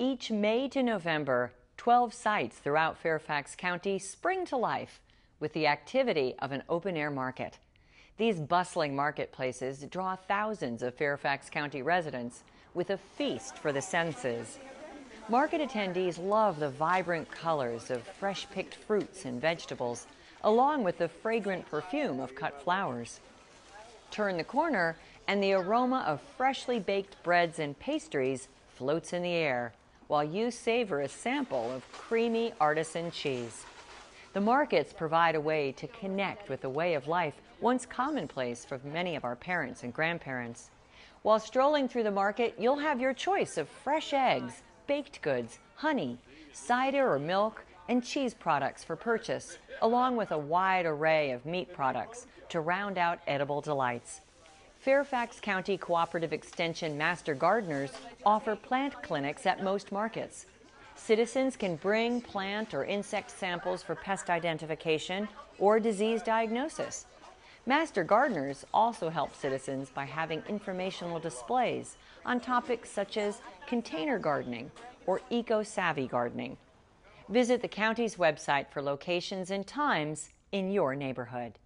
Each May to November, 12 sites throughout Fairfax County spring to life with the activity of an open-air market. These bustling marketplaces draw thousands of Fairfax County residents with a feast for the senses. Market attendees love the vibrant colors of fresh-picked fruits and vegetables, along with the fragrant perfume of cut flowers. Turn the corner, and the aroma of freshly baked breads and pastries floats in the air, while you savor a sample of creamy artisan cheese. The markets provide a way to connect with a way of life once commonplace for many of our parents and grandparents. While strolling through the market, you'll have your choice of fresh eggs, baked goods, honey, cider or milk, and cheese products for purchase, along with a wide array of meat products to round out edible delights. Fairfax County Cooperative Extension Master Gardeners offer plant clinics at most markets. Citizens can bring plant or insect samples for pest identification or disease diagnosis. Master Gardeners also help citizens by having informational displays on topics such as container gardening or eco-savvy gardening. Visit the county's website for locations and times in your neighborhood.